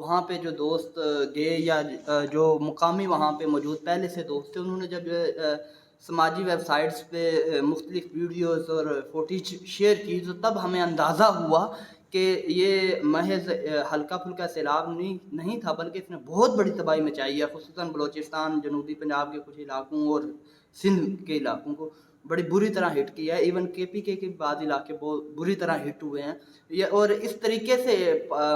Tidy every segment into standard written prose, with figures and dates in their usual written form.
وہاں پہ جو دوست گئے یا جو مقامی وہاں پہ موجود پہلے سے دوست تھے، انہوں نے جب سماجی ویب سائٹس پہ مختلف ویڈیوز اور فوٹیج شیئر کی، تو تب ہمیں اندازہ ہوا کہ یہ محض ہلکا پھلکا سیلاب نہیں تھا، بلکہ اس نے بہت بڑی تباہی مچائی ہے، خصوصاً بلوچستان، جنوبی پنجاب کے کچھ علاقوں اور سندھ کے علاقوں کو بڑی بری طرح ہٹ کیا ہے. ایون KPK کے بعض علاقے بہت بری طرح ہٹ ہوئے ہیں. اور اس طریقے سے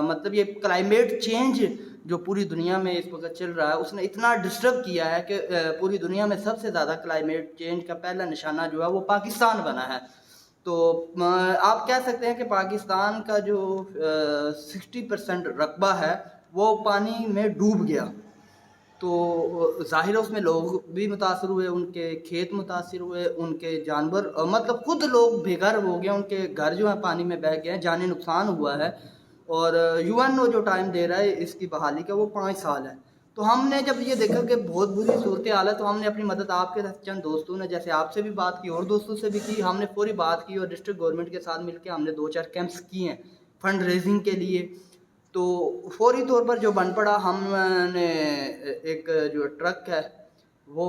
مطلب یہ کلائمیٹ چینج جو پوری دنیا میں اس وقت چل رہا ہے، اس نے اتنا ڈسٹرب کیا ہے کہ پوری دنیا میں سب سے زیادہ کلائمیٹ چینج کا پہلا نشانہ جو ہے وہ پاکستان بنا ہے. تو آپ کہہ سکتے ہیں کہ پاکستان کا جو 60% رقبہ ہے وہ پانی میں ڈوب گیا. تو ظاہر ہے اس میں لوگ بھی متاثر ہوئے، ان کے کھیت متاثر ہوئے، ان کے جانور مطلب خود لوگ بے گھر ہو گئے، ان کے گھر جو ہے پانی میں بہہ گئے ہیں، جانی نقصان ہوا ہے. اور UN جو ٹائم دے رہا ہے اس کی بحالی کا وہ 5 سال ہے. تو ہم نے جب یہ دیکھا کہ بہت بری صورتحال ہے، تو ہم نے اپنی مدد آپ کے چند دوستوں نے، جیسے آپ سے بھی بات کی اور دوستوں سے بھی کی، ہم نے فوری بات کی اور ڈسٹرکٹ گورنمنٹ کے ساتھ مل کے ہم نے 2-4 کیمپس کیے ہیں فنڈ ریزنگ کے لیے. تو فوری طور پر جو بن پڑا، ہم نے ایک جو ٹرک ہے وہ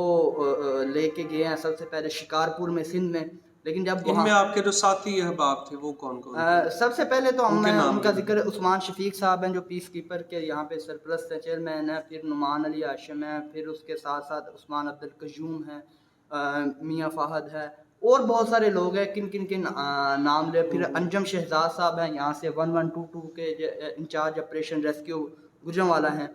لے کے گئے ہیں سب سے پہلے شکارپور میں، سندھ میں. لیکن جب ان وہاں میں آپ کے جو ساتھی احباب تھے وہ کون کون تھے؟ سب سے پہلے تو ان کے نام ان کا بھی ذکر عثمان شفیق صاحب ہیں جو پیس کیپر کے یہاں پہ سرپرست ہیں، چیئرمین ہیں. پھر نعمان علی ہاشم ہیں، پھر اس کے ساتھ ساتھ عثمان عبد القیوم ہیں، میاں فہد ہے، اور بہت سارے لوگ ہیں. کن کن نام لے. پھر انجم شہزاد صاحب ہیں یہاں سے 1122 کے انچارج آپریشن ریسکیو گجرانوالہ ہیں.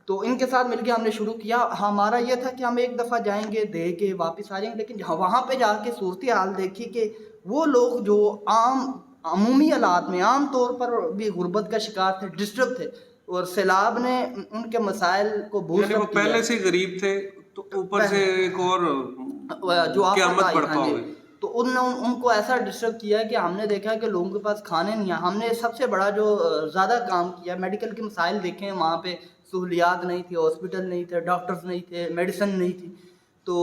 تو ان کے ساتھ مل کے ہم نے شروع کیا. ہمارا یہ تھا کہ ہم ایک دفعہ جائیں گے، دے کے واپس آ جائیں گے، لیکن وہاں پہ جا کے صورتحال دیکھی کہ وہ لوگ جو عمومی حالات میں عام طور پر بھی غربت کا شکار تھے، ڈسٹرب تھے، اور سیلاب نے ان کے مسائل کو بوسٹ یعنی وہ اپ کیا. پہلے سے غریب تھے تو اوپر سے ایک اور جو آفت قیامت آئی، برپا ہاں جی، ہوئی. تو ان کو ایسا ڈسٹرب کیا کہ ہم نے دیکھا کہ لوگوں کے پاس کھانے نہیں ہیں. ہم نے سب سے بڑا جو زیادہ کام کیا، میڈیکل کے مسائل دیکھے. وہاں پہ سہولیات نہیں تھی، ہاسپٹل نہیں تھے، ڈاکٹرز نہیں تھے، میڈیسن نہیں تھی. تو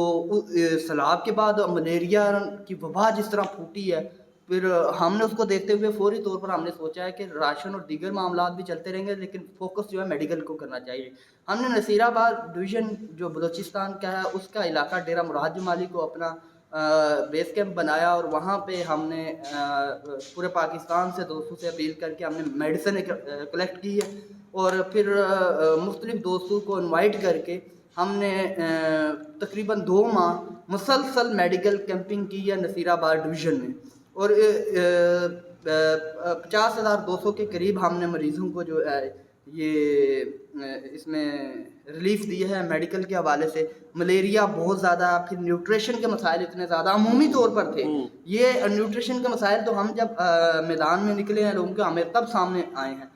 سیلاب کے بعد ملیریا کی وبا جس طرح پھوٹی ہے، پھر ہم نے اس کو دیکھتے ہوئے فوری طور پر ہم نے سوچا ہے کہ راشن اور دیگر معاملات بھی چلتے رہیں گے، لیکن فوکس جو ہے میڈیکل کو کرنا چاہیے. ہم نے نصیر آباد ڈویژن جو بلوچستان کا ہے اس کا علاقہ ڈیرہ مراد جمالی کو اپنا بیس کیمپ بنایا، اور وہاں پہ ہم نے پورے پاکستان سے دوستوں سے اپیل کر کے ہم نے میڈیسن کلیکٹ کی ہے. اور پھر مختلف دوستوں کو انوائٹ کر کے ہم نے تقریباً 2 ماہ مسلسل میڈیکل کیمپنگ کی ہے نصیر آباد ڈویژن میں. اور 50,200 کے قریب ہم نے مریضوں کو جو ہے یہ اس میں ریلیف دی ہے میڈیکل کے حوالے سے. ملیریا بہت زیادہ، پھر نیوٹریشن کے مسائل اتنے زیادہ عمومی طور پر تھے. یہ نیوٹریشن کے مسائل تو ہم جب میدان میں نکلے ہیں لوگوں کے، ہمیں تب سامنے آئے ہیں.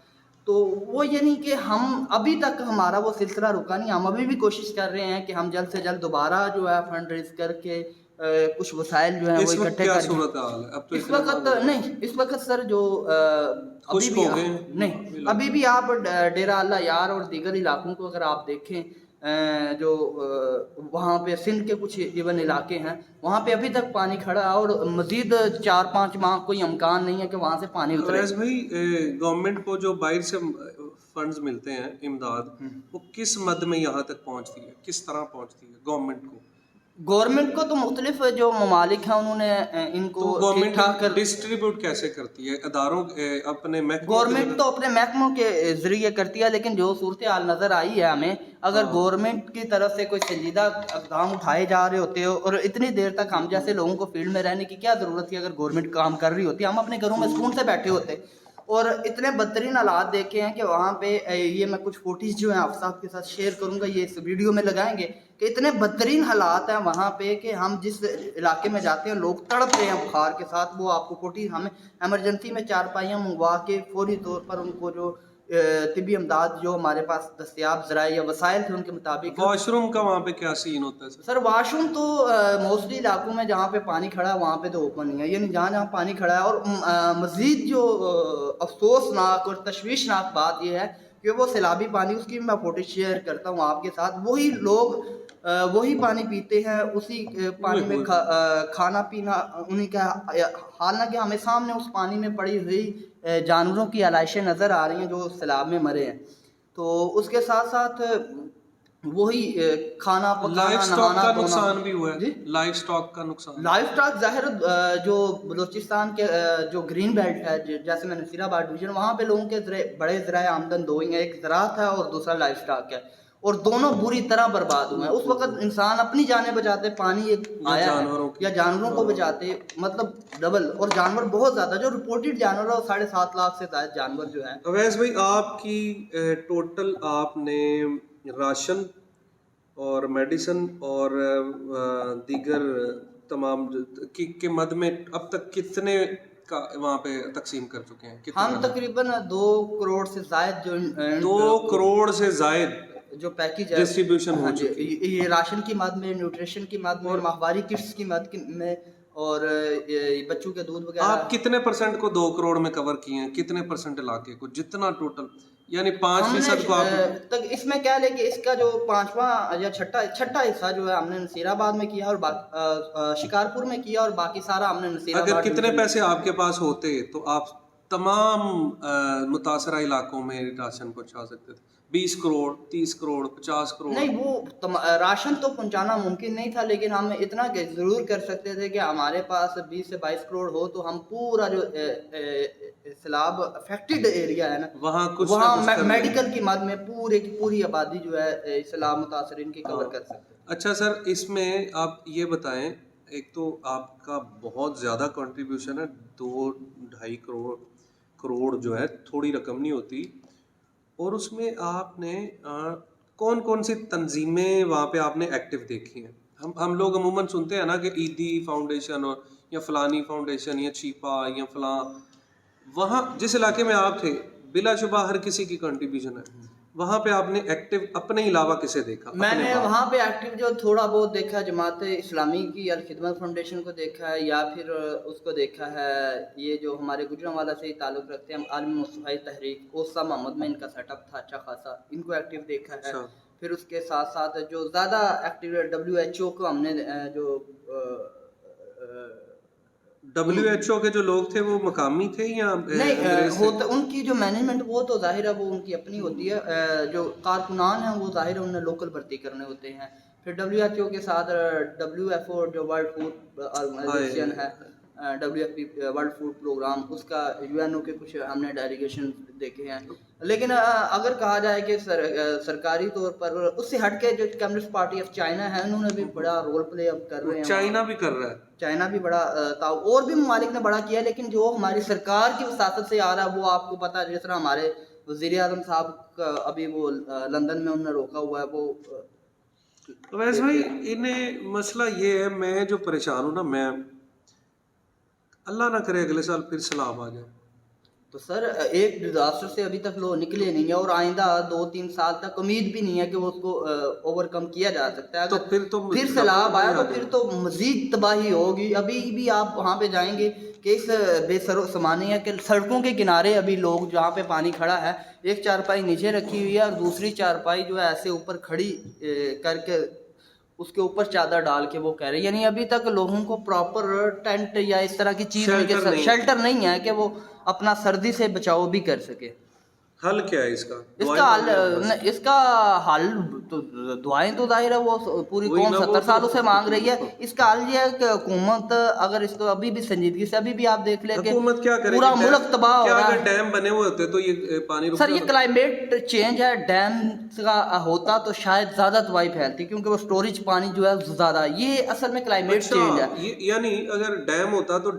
تو وہ یہ نہیں کہ ہم ابھی تک ہمارا وہ سلسلہ رکا نہیں. ہم ابھی بھی کوشش کر رہے ہیں کہ ہم جلد سے جلد دوبارہ جو ہے فنڈ ریز کر کے کچھ وسائل جو ہیں وہ اکٹھے کر کے. صورت حال ہے اب تو اس وقت نہیں، اس وقت سر جو ابھی بھی نہیں، ابھی بھی آپ ڈیرہ اللہ یار اور دیگر علاقوں کو اگر آپ دیکھیں، جو وہاں پہ سندھ کے کچھ ایون علاقے ہیں، وہاں پہ ابھی تک پانی کھڑا ہے، اور مزید 4-5 ماہ کوئی امکان نہیں ہے کہ وہاں سے پانی اترے. فیض بھائی، گورنمنٹ کو جو باہر سے فنڈز ملتے ہیں امداد، وہ کس مد میں یہاں تک پہنچتی ہے، کس طرح پہنچتی ہے گورنمنٹ کو؟ گورنمنٹ کو تو مختلف جو ممالک ہیں انہوں نے ان کو ٹھیک ٹھاک کر ڈسٹریبیوٹ کیسے کرتی ہے؟ اداروں اپنے محکموں گورنمنٹ تو اپنے محکموں کے ذریعے کرتی ہے، لیکن جو صورتحال نظر آئی ہے ہمیں، اگر گورنمنٹ کی طرف سے کوئی سنجیدہ اقدام اٹھائے جا رہے ہوتے اور اتنی دیر تک ہم جیسے لوگوں کو فیلڈ میں رہنے کی کیا ضرورت تھی؟ اگر گورنمنٹ کام کر رہی ہوتی، ہم اپنے گھروں میں سکون سے بیٹھے ہوتے. اور اتنے بدترین حالات دیکھے ہیں کہ وہاں پہ یہ میں کچھ فوٹیز جو ہیں آپ صاحب کے ساتھ شیئر کروں گا، یہ اس ویڈیو میں لگائیں گے، کہ اتنے بدترین حالات ہیں وہاں پہ کہ ہم جس علاقے میں جاتے ہیں لوگ تڑپ رہے ہیں بخار کے ساتھ. وہ آپ کو فوٹیز ہمیں ایمرجنسی میں 4 پائیاں منگوا کے فوری طور پر ان کو جو طبی امداد جو ہمارے پاس دستیاب ذرائع یا وسائل تھے ان کے مطابق. واش روم کا وہاں پہ کیا سین ہوتا ہے سر؟ واش روم تو موسٹلی علاقوں میں جہاں پہ پانی کھڑا ہے وہاں پہ تو اوپن نہیں ہے، یعنی جہاں جہاں پانی کھڑا ہے. اور مزید جو افسوسناک اور تشویشناک بات یہ ہے کہ وہ سیلابی پانی، اس کی میں فوٹو شیئر کرتا ہوں آپ کے ساتھ، وہی لوگ وہی پانی پیتے ہیں، اسی پانی میں کھانا پینا انہیں کا. حالانکہ ہمیں سامنے اس پانی میں پڑی ہوئی جانوروں کی علائشیں نظر آ رہی ہیں جو سیلاب میں مرے ہیں. تو اس کے ساتھ ساتھ وہی کھانا پکانا لائف سٹاک نہانا کا دھونا. نقصان بھی ہوا ہے. جی لائف سٹاک کا نقصان. لائف سٹاک ظاہر جو بلوچستان کے جو گرین بیلٹ ہے جیسے میں نصیر آباد ڈویژن وہاں پہ لوگوں کے بڑے ذرائع آمدن دو ہی ہیں, ایک زراعت ہے اور دوسرا لائف سٹاک ہے, اور دونوں بری طرح برباد ہوئے ہیں. اس وقت انسان اپنی جانیں بچاتے, پانی ایک آیا ہے یا جانوروں کو بچاتے, مطلب ڈبل, اور جانور بہت زیادہ جو رپورٹڈ جانور ہے 7.5 لاکھ سے زائد جانور جو ہیں. اویس بھائی آپ کی ٹوٹل آپ نے راشن اور میڈیسن اور دیگر تمام کے مد میں اب تک کتنے کا وہاں پہ تقسیم کر چکے ہیں؟ ہم تقریباً 2 کروڑ سے زائد جو 2 کروڑ سے زائد جو پیکیج ہے ڈسٹریبیوشن ہو چکی ہے. یہ راشن کی مد میں, نیوٹریشن کی مد میں, ماہواری کٹس کی مد میں, اور بچوں کے دودھ وغیرہ. آپ کتنے پرسنٹ کو 2 کروڑ میں کور کیے ہیں؟ کتنے پرسنٹ علاقے کو, جتنا ٹوٹل یعنی 5% کو آپ تک اس میں کیا لے کہ اس کا جو 5واں یا چھٹا حصہ جو ہے ہم نے نصیر آباد میں کیا اور شکارپور میں کیا, اور باقی سارا ہم نے نصیر آباد. اگر کتنے پیسے آپ کے پاس ہوتے تو آپ تمام متاثرہ علاقوں میں راشن پہنچا سکتے تھے؟ 20 کروڑ 30 کروڑ 50 کروڑ نہیں, وہ راشن تو پہنچانا ممکن نہیں تھا, لیکن ہم اتنا ضرور کر سکتے تھے کہ ہمارے پاس 20 سے 22 کروڑ ہو تو ہم پورا جو سیلاب افیکٹڈ ایریا ہے نا وہاں میڈیکل کی مد میں پوری آبادی جو ہے سیلاب متاثرین کی کور کر سکتے. اچھا سر, اس میں آپ یہ بتائیں, ایک تو آپ کا بہت زیادہ کنٹریبیوشن ہے, 2-2.5 کروڑ جو ہے تھوڑی رقم نہیں ہوتی, اور اس میں آپ نے کون کون سی تنظیمیں وہاں پہ آپ نے ایکٹیو دیکھی ہیں؟ ہم لوگ عموماً سنتے ہیں نا کہ عیدی فاؤنڈیشن اور یا فلانی فاؤنڈیشن یا چیپا یا فلاں. وہاں جس علاقے میں آپ تھے بلا شبہ ہر کسی کی کنٹریبیوشن ہے, وہاں پہ آپ نے ایکٹیو اپنے علاوہ کسے دیکھا؟ میں نے وہاں پہ ایکٹیو جو تھوڑا بہت دیکھا جماعت اسلامی کی الخدمت فاؤنڈیشن کو دیکھا ہے, یا پھر اس کو دیکھا ہے یہ جو ہمارے گجرانوالہ سے ہی تعلق رکھتے ہیں عالمی مصطفی تحریک, اوسا محمد میں ان کا سیٹ اپ تھا اچھا خاصا, ان کو ایکٹیو دیکھا ہے. پھر اس کے ساتھ ساتھ جو زیادہ ایکٹیو WHO کو ہم نے جو WHO کے جو لوگ تھے وہ مقامی تھے یا نہیں ہوتا, ان کی جو مینجمنٹ وہ تو ظاہر ہے وہ ان کی اپنی ہوتی ہے, جو کارکنان ہیں وہ ظاہر ہے انہیں لوکل بھرتی کرنے ہوتے ہیں. پھر WHO کے ساتھ WFO جو ورلڈ فوڈ آرگنائزیشن ہے, WFP ورلڈ فوڈ پروگرام, اس کا UNO کے کچھ ہم نے ڈیلیگیشن دیکھے ہیں. لیکن اگر کہا جائے کہ سرکاری طور پر اس سے ہٹ کے جو کمیونسٹ پارٹی آف چائنا ہے انہوں نے بھی بڑا رول پلے اب کر رہے ہیں. چائنا بھی کر رہا ہے, چائنا بھی بڑا تھا, اور بھی ممالک نے بڑا کیا, لیکن جو ہماری سرکار کی وساطت سے آ رہا ہے وہ آپ کو پتا ہے. جس طرح ہمارے وزیر اعظم صاحب کا ابھی وہ لندن میں انہوں نے روکا ہوا ہے وہ. ویسے بھائی انہیں مسئلہ یہ ہے, میں جو پریشان ہوں نا, میں اللہ نہ کرے اگلے سال پھر سیلاب آ جائے. تو سر ایک ڈیزاسٹر سے ابھی تک لوگ نکلے نہیں ہیں, اور آئندہ 2-3 سال تک امید بھی نہیں ہے کہ وہ اس کو اوور کم کیا جا سکتا ہے. تو پھر سیلاب آیا تو پھر تو مزید تباہی ہوگی. ابھی بھی آپ وہاں پہ جائیں گے کہ اس بے سر و سامانی ہے کہ سڑکوں کے کنارے ابھی لوگ جہاں پہ پانی کھڑا ہے, ایک چارپائی نیچے رکھی ہوئی ہے اور دوسری چارپائی جو ہے ایسے اوپر کھڑی کر کے اس کے اوپر چادر ڈال کے وہ کہہ رہے ہیں, یعنی ابھی تک لوگوں کو پراپر ٹینٹ یا اس طرح کی چیز شیلٹر نہیں ہے کہ وہ اپنا سردی سے بچاؤ بھی کر سکے. حل کیا ہے اس کا؟ اس کا حل تو دعائیں تو ظاہر ہے وہ پوری قوم 70 سالوں سے مانگ رہی ہے. اس کا حل یہ ہے کہ حکومت اگر اس کو ابھی بھی سنجیدگی سے ابھی بھی آپ دیکھ لیں کہ حکومت کیا کرے, پورا ملک تباہ ہو رہا ہے. اگر ڈیم بنے ہوئے ہوتے تو یہ پانی سر یہ کلائمیٹ چینج ہے, ڈیم کا ہوتا تو شاید زیادہ تباہی پھیلتی کیونکہ وہ سٹوریج پانی جو ہے زیادہ, یہ اصل میں کلائمیٹ چینج ہے. یعنی اگر ڈیم ہوتا تو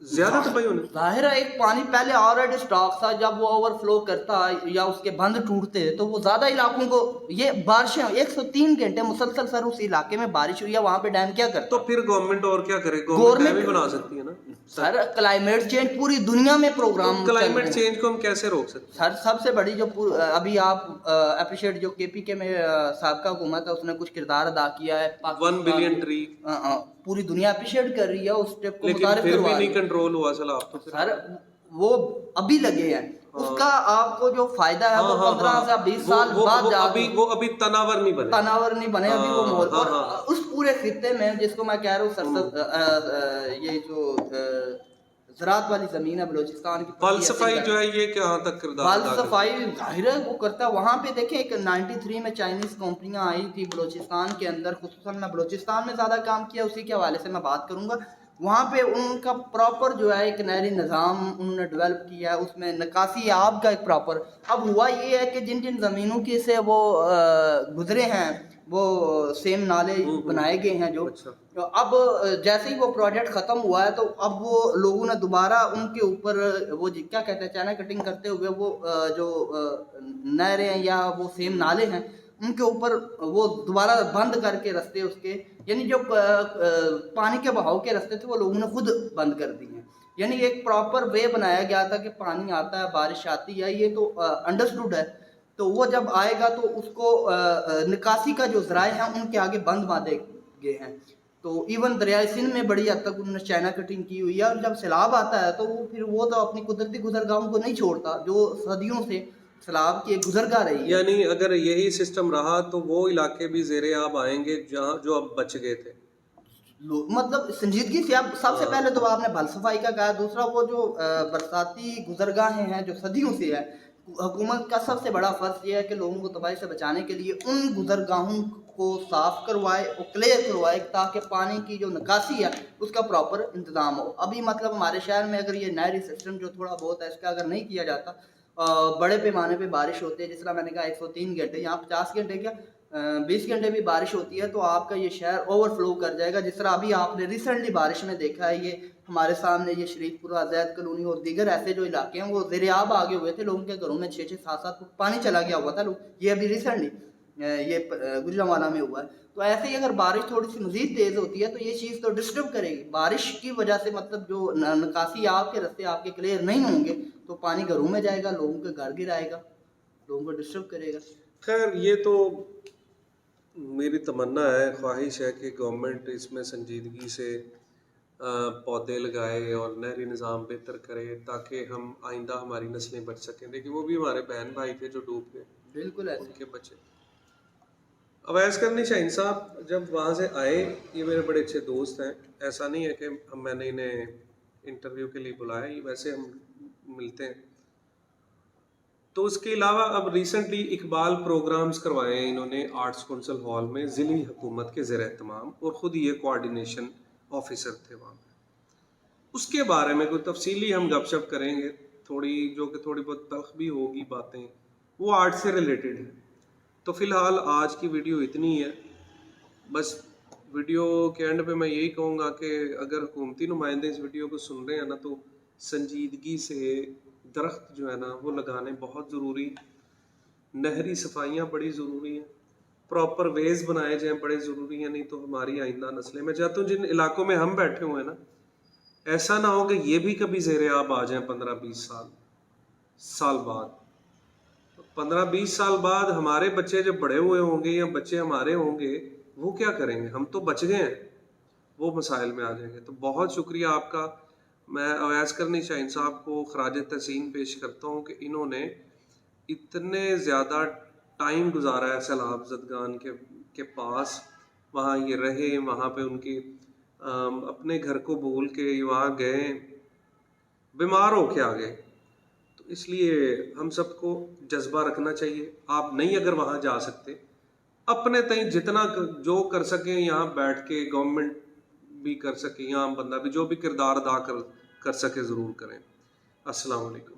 زیادہ تباہی ہونے. ظاہر ہے ایک پانی پہلے آلریڈی اسٹاک تھا, جب وہ اوور فلو کرتا یا اس کے بند ٹوٹتے تو وہ زیادہ علاقوں کو, یہ بارشیں 103 گھنٹے مسلسل سر اس علاقے میں بارش ہوئی ہے, وہاں پہ ڈیم کیا کرتا؟ تو پھر گورنمنٹ اور کیا کرے, گورنمنٹ بھی بنا سکتی ہے نا سر. کلائمیٹ چینج پوری دنیا میں پروگرام, کلائمیٹ چینج کو ہم کیسے روک سکتے ہیں سر؟ سب سے بڑی جو ابھی آپ اپریشیٹ جو KPK میں سابقہ حکومت ہے اس نے کچھ کردار ادا کیا ہے, 1 بلین ٹری پوری دنیا اپریشیٹ کر رہی ہے اس اسٹیپ کو, لیکن پھر بھی نہیں کنٹرول ہوا سیلاب. تو سر وہ ابھی لگے ہیں, اس کا آپ کو جو فائدہ ہے وہ 15 سے 20 سال بعد وہ ابھی تناور نہیں بنے ابھی وہ ماحول. اور اس پورے خطے میں جس کو میں کہہ رہا ہوں یہ جو زراعت والی زمین ہے بلوچستان کی. پل صفائی جو ہے یہ کہاں تک کردار بال ادا کرتی ہے؟ صفائی ظاہر ہے وہ کرتا ہے. وہاں پہ دیکھیں ایک 93 میں چائنیز کمپنیاں آئی تھی بلوچستان کے اندر, خصوصاً میں بلوچستان میں زیادہ کام کیا, اسی کے حوالے سے میں بات کروں گا. وہاں پہ ان کا پراپر جو ہے ایک نہری نظام انہوں نے ڈیولپ کیا ہے, اس میں نکاسی آب کا ایک پراپر. اب ہوا یہ ہے کہ جن جن زمینوں کی سے وہ گزرے ہیں وہ سیم نالے بنائے گئے ہیں جو, اچھا. اب جیسے ہی وہ پروجیکٹ ختم ہوا ہے تو اب وہ لوگوں نے دوبارہ ان کے اوپر وہ کیا کہتے ہیں چائنا کٹنگ کرتے ہوئے وہ جو نہریں ہیں یا وہ سیم نالے ہیں ان کے اوپر وہ دوبارہ بند کر کے رستے اس کے, یعنی جو پانی کے بہاؤ کے رستے تھے وہ لوگوں نے خود بند کر دی ہیں. یعنی ایک پراپر وے بنایا گیا تھا کہ پانی آتا ہے, بارش آتی ہے, یہ تو انڈرسٹوڈ ہے. تو وہ جب آئے گا تو اس کو نکاسی کا جو ذرائع ہیں ان کے آگے بند باندھے گئے ہیں. تو ایون دریائے سندھ میں بڑی حد تک انہوں نے چائنا کٹنگ کی ہوئی ہے, اور جب سیلاب آتا ہے تو وہ پھر وہ تو اپنی قدرتی گزرگاہوں کو نہیں چھوڑتا جو صدیوں سے سیلاب کی ایک گزرگاہ رہی ہے. یعنی اگر یہی سسٹم رہا تو وہ علاقے بھی زیر آب آئیں گے جہاں جو اب بچ گئے تھے. مطلب سنجیدگی سے اب سب سے پہلے تو آپ نے بل صفائی کا کہا, دوسرا وہ جو برساتی گزرگاہیں ہیں جو صدیوں سے ہے, حکومت کا سب سے بڑا فرض یہ ہے کہ لوگوں کو تباہی سے بچانے کے لیے ان گزرگاہوں کو صاف کروائے اور کلیئر کروائے تاکہ پانی کی جو نکاسی ہے اس کا پراپر انتظام ہو. ابھی مطلب ہمارے شہر میں اگر یہ نہری سسٹم جو تھوڑا بہت ہے اس کا اگر نہیں کیا جاتا, بڑے پیمانے پہ بارش ہوتی ہے, جس طرح میں نے کہا 103 گھنٹے, یہاں 50 گھنٹے کیا 20 گھنٹے بھی بارش ہوتی ہے تو آپ کا یہ شہر اوور فلو کر جائے گا. جس طرح ابھی آپ نے ریسنٹلی بارش میں دیکھا ہے, یہ ہمارے سامنے یہ شریف پورہ, زید کالونی اور دیگر ایسے جو علاقے ہیں وہ زیر آب آگے ہوئے تھے, لوگوں کے گھروں میں 6-6 7-7 فٹ پانی چلا گیا ہوا تھا. یہ ابھی ریسنٹلی یہ گوجرانوالہ میں ہوا ہے. تو ایسے ہی اگر بارش تھوڑی سی مزید تیز ہوتی ہے تو یہ چیز تو ڈسٹرب کرے گی. بارش کی وجہ سے مطلب جو نکاسی آپ کے رستے آپ کے کلیئر نہیں ہوں گے تو پانی گھروں میں جائے گا, لوگوں کے گھر گرائے گا, لوگوں کو ڈسٹرب کرے گا. خیر یہ تو میری تمنا ہے, خواہش ہے کہ گورنمنٹ اس میں سنجیدگی سے پودے لگائے اور نہری نظام بہتر کرے تاکہ ہم آئندہ ہماری نسلیں بچ سکیں. لیکن وہ بھی ہمارے بہن بھائی تھے جو ڈوب گئے, بالکل ایسے ان کے بچے. اویس کرنی شاہین صاحب جب وہاں سے آئے, یہ میرے بڑے اچھے دوست ہیں, ایسا نہیں ہے کہ میں نے انہیں انٹرویو کے لیے بلایا, یہ ویسے ہم ملتے ہیں. تو اس کے علاوہ اب ریسنٹلی اقبال پروگرامز کروائے ہیں انہوں نے آرٹس کونسل ہال میں ضلعی حکومت کے زیر اہتمام, اور خود یہ کوآرڈینیشن آفیسر تھے وہاں پہ. اس کے بارے میں کوئی تفصیلی ہم گپ شپ کریں گے تھوڑی, جو کہ تھوڑی بہت تلخ بھی ہوگی باتیں, وہ آرٹ سے ریلیٹڈ ہیں. تو فی الحال آج کی ویڈیو اتنی ہے. بس ویڈیو کے اینڈ پہ میں یہی کہوں گا کہ اگر حکومتی نمائندے اس ویڈیو کو سن رہے ہیں نا تو سنجیدگی سے درخت جو ہے نا وہ لگانے بہت ضروری, نہری صفائیاں بڑی ضروری ہیں, پراپر ویز بنائے جائیں بڑے ضروری ہیں, نہیں تو ہماری آئندہ نسلیں, میں چاہتا ہوں جن علاقوں میں ہم بیٹھے ہوئے ہیں نا ایسا نہ ہو کہ یہ بھی کبھی زیر آب آ جائیں 15-20 سال بعد. 15-20 سال بعد ہمارے بچے جب بڑے ہوئے ہوں گے یا بچے ہمارے ہوں گے, وہ کیا کریں گے؟ ہم تو بچ گئے ہیں, وہ مسائل میں آ جائیں گے. تو بہت شکریہ آپ کا. میں اویس کرنی شاہین صاحب کو خراج تحسین پیش کرتا ہوں کہ انہوں نے اتنے زیادہ ٹائم گزارا ہے سیلاب زدگان کے پاس, وہاں یہ رہے, وہاں پہ ان کی اپنے گھر کو بھول کے وہاں گئے, بیمار ہو کے آ گئے. تو اس لیے ہم سب کو جذبہ رکھنا چاہیے. آپ نہیں اگر وہاں جا سکتے, اپنے تئیں جتنا جو کر سکیں یہاں بیٹھ کے, گورنمنٹ بھی کر سکے, یہاں بندہ بھی جو بھی کردار ادا کر سکے ضرور کریں. السلام علیکم.